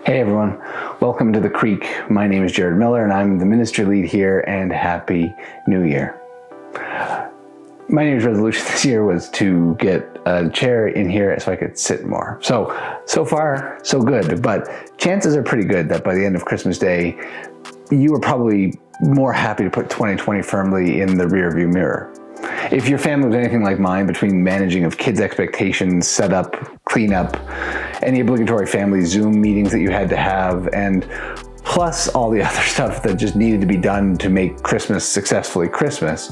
Hey everyone, welcome to The Creek. My name is Jared Miller and I'm the ministry lead here, and Happy New Year. My New Year's resolution this year was to get a chair in here so I could sit more. So far, so good, but chances are pretty good that by the end of Christmas Day, you are probably more happy to put 2020 firmly in the rearview mirror. If your family was anything like mine, between managing of kids' expectations, setup, cleanup, any obligatory family Zoom meetings that you had to have, and plus all the other stuff that just needed to be done to make Christmas successfully Christmas,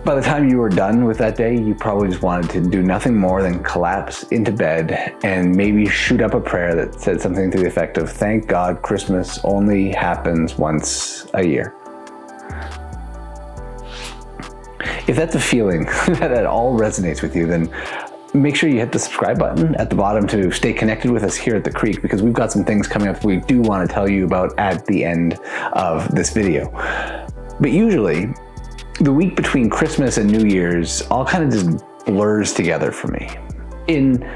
by the time you were done with that day, you probably just wanted to do nothing more than collapse into bed and maybe shoot up a prayer that said something to the effect of, "Thank God Christmas only happens once a year." If that's a feeling that at all resonates with you, then make sure you hit the subscribe button at the bottom to stay connected with us here at The Creek, because we've got some things coming up we do want to tell you about at the end of this video. But usually, the week between Christmas and New Year's all kind of just blurs together for me. In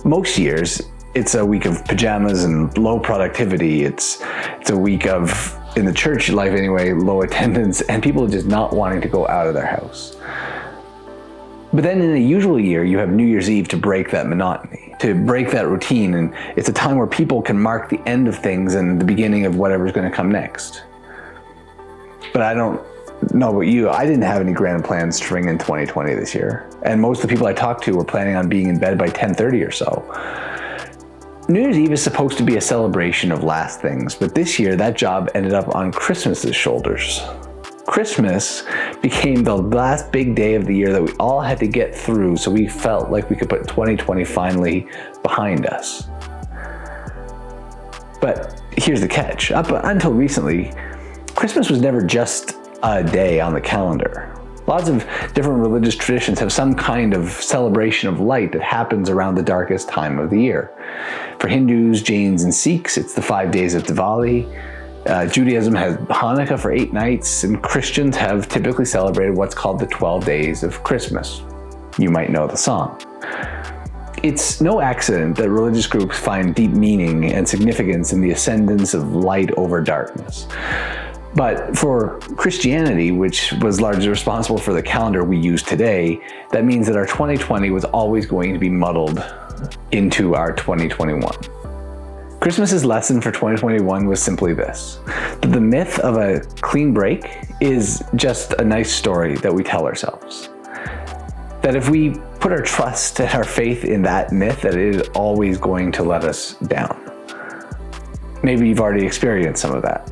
most years, it's a week of pajamas and low productivity. It's a week of, in the church life anyway, low attendance and people just not wanting to go out of their house. But then in a usual year, you have New Year's Eve to break that monotony, to break that routine, and it's a time where people can mark the end of things and the beginning of whatever's going to come next. But I don't know about you, I didn't have any grand plans to ring in 2020 this year. And most of the people I talked to were planning on being in bed by 10:30 or so. New Year's Eve is supposed to be a celebration of last things, but this year that job ended up on Christmas's shoulders. Christmas became the last big day of the year that we all had to get through, so we felt like we could put 2020 finally behind us. But here's the catch. Up until recently, Christmas was never just a day on the calendar. Lots of different religious traditions have some kind of celebration of light that happens around the darkest time of the year. For Hindus, Jains, and Sikhs, it's the 5 days of Diwali. Judaism has Hanukkah for 8 nights, and Christians have typically celebrated what's called the 12 days of Christmas. You might know the song. It's no accident that religious groups find deep meaning and significance in the ascendance of light over darkness. But for Christianity, which was largely responsible for the calendar we use today, that means that our 2020 was always going to be muddled into our 2021. Christmas's lesson for 2021 was simply this: that the myth of a clean break is just a nice story that we tell ourselves. That if we put our trust and our faith in that myth, that it is always going to let us down. Maybe you've already experienced some of that.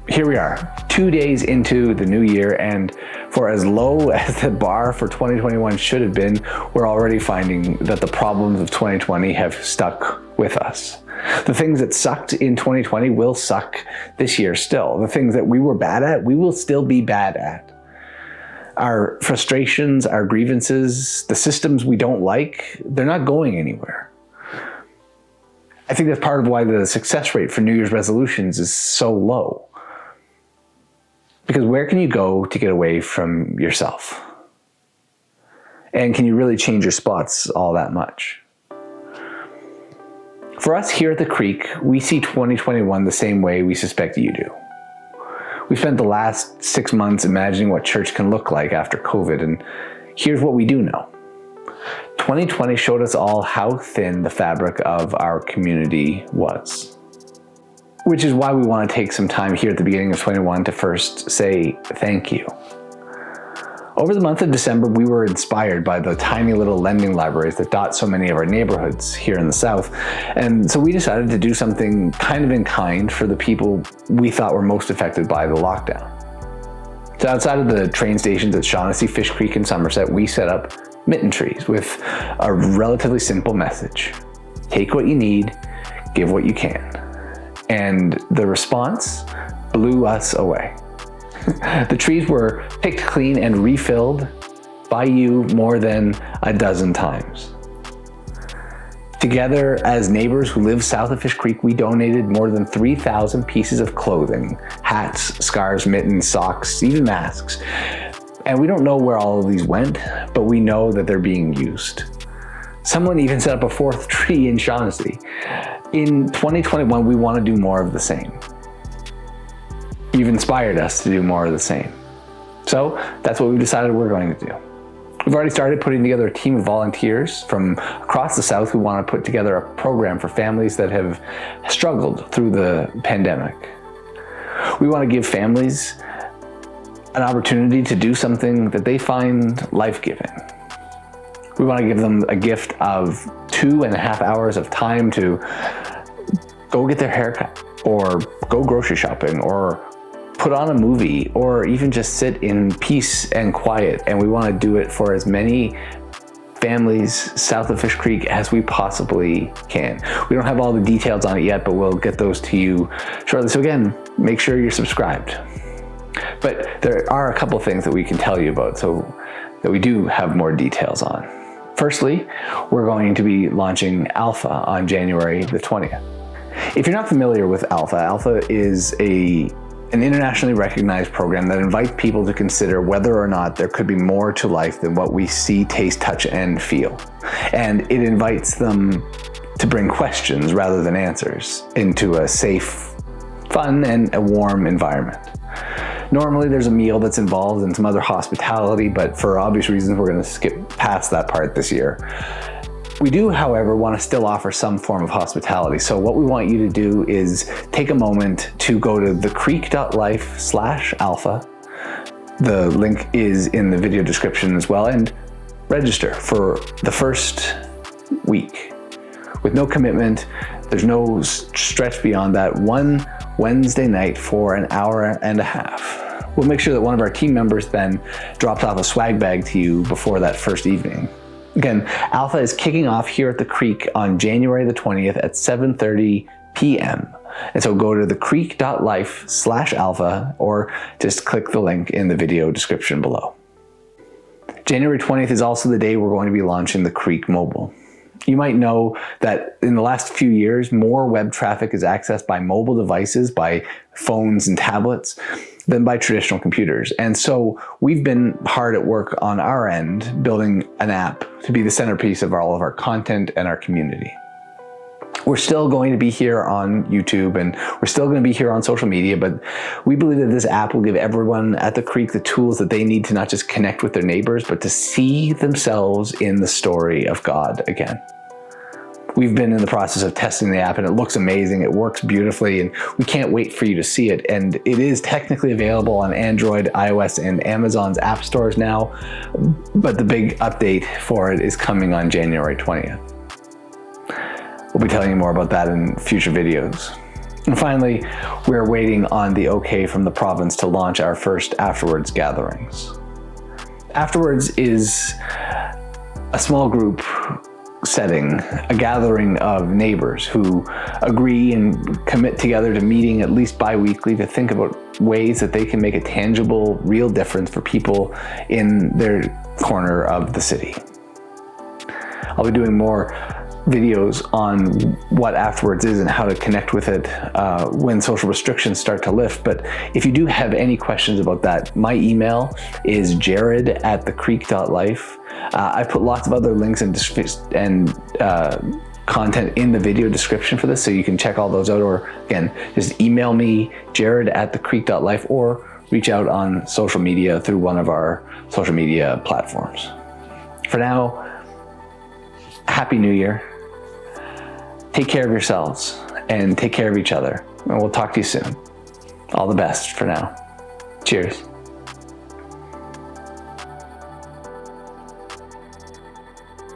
Here we are, 2 days into the new year, and for as low as the bar for 2021 should have been, we're already finding that the problems of 2020 have stuck with us. The things that sucked in 2020 will suck this year still. The things that we were bad at, we will still be bad at. Our frustrations, our grievances, the systems we don't like, they're not going anywhere. I think that's part of why the success rate for New Year's resolutions is so low. Because where can you go to get away from yourself? And can you really change your spots all that much? For us here at The Creek, we see 2021 the same way we suspect you do. We spent the last 6 months imagining what church can look like after COVID, and here's what we do know. 2020 showed us all how thin the fabric of our community was. Which is why we want to take some time here at the beginning of 21 to first say thank you. Over the month of December, we were inspired by the tiny little lending libraries that dot so many of our neighborhoods here in the South. And so we decided to do something kind of in kind for the people we thought were most affected by the lockdown. So outside of the train stations at Shaughnessy, Fish Creek, and Somerset, we set up mitten trees with a relatively simple message. Take what you need, give what you can. And the response blew us away. The trees were picked clean and refilled by you more than a dozen times. Together, as neighbors who live south of Fish Creek, we donated more than 3,000 pieces of clothing, hats, scarves, mittens, socks, even masks. And we don't know where all of these went, but we know that they're being used. Someone even set up a fourth tree in Shaughnessy. In 2021, we want to do more of the same. You've inspired us to do more of the same. So that's what we've decided we're going to do. We've already started putting together a team of volunteers from across the South who want to put together a program for families that have struggled through the pandemic. We want to give families an opportunity to do something that they find life-giving. We want to give them a gift of 2.5 hours of time to go get their haircut, or go grocery shopping, or put on a movie, or even just sit in peace and quiet. And we want to do it for as many families south of Fish Creek as we possibly can. We don't have all the details on it yet, but we'll get those to you shortly. So again, make sure you're subscribed. But there are a couple things that we can tell you about, so that we do have more details on. Firstly, we're going to be launching Alpha on January the 20th. If you're not familiar with Alpha, Alpha is an internationally recognized program that invites people to consider whether or not there could be more to life than what we see, taste, touch, and feel. And it invites them to bring questions rather than answers into a safe, fun, and a warm environment. Normally there's a meal that's involved and some other hospitality, but for obvious reasons, we're going to skip past that part this year. We do, however, want to still offer some form of hospitality. So what we want you to do is take a moment to go to theCreek.life/alpha. The link is in the video description as well, and register for the first week with no commitment. There's no stretch beyond that. One Wednesday night for an hour and a half. We'll make sure that one of our team members then drops off a swag bag to you before that first evening. Again, Alpha is kicking off here at the Creek on January the 20th at 7:30 p.m. And so go to theCreek.life/alpha, or just click the link in the video description below. January 20th is also the day we're going to be launching the Creek Mobile. You might know that in the last few years, more web traffic is accessed by mobile devices, by phones and tablets, than by traditional computers. And so we've been hard at work on our end, building an app to be the centerpiece of all of our content and our community. We're still going to be here on YouTube, and we're still going to be here on social media, but we believe that this app will give everyone at the Creek the tools that they need to not just connect with their neighbors, but to see themselves in the story of God again. We've been in the process of testing the app, and it looks amazing. It works beautifully, and we can't wait for you to see it. And it is technically available on Android, iOS, and Amazon's app stores now, but the big update for it is coming on January 20th. We'll be telling you more about that in future videos. And finally, we're waiting on the okay from the province to launch our first Afterwards gatherings. Afterwards is a small group setting, a gathering of neighbors who agree and commit together to meeting at least bi-weekly to think about ways that they can make a tangible, real difference for people in their corner of the city. I'll be doing more videos on what Afterwards is and how to connect with it when social restrictions start to lift. But if you do have any questions about that, my email is jared@theCreek.life. I put lots of other links and content in the video description for this, so you can check all those out, or again, just email me, jared@theCreek.life, or reach out on social media through one of our social media platforms. For now, Happy New Year. Take care of yourselves and take care of each other. And we'll talk to you soon. All the best for now. Cheers.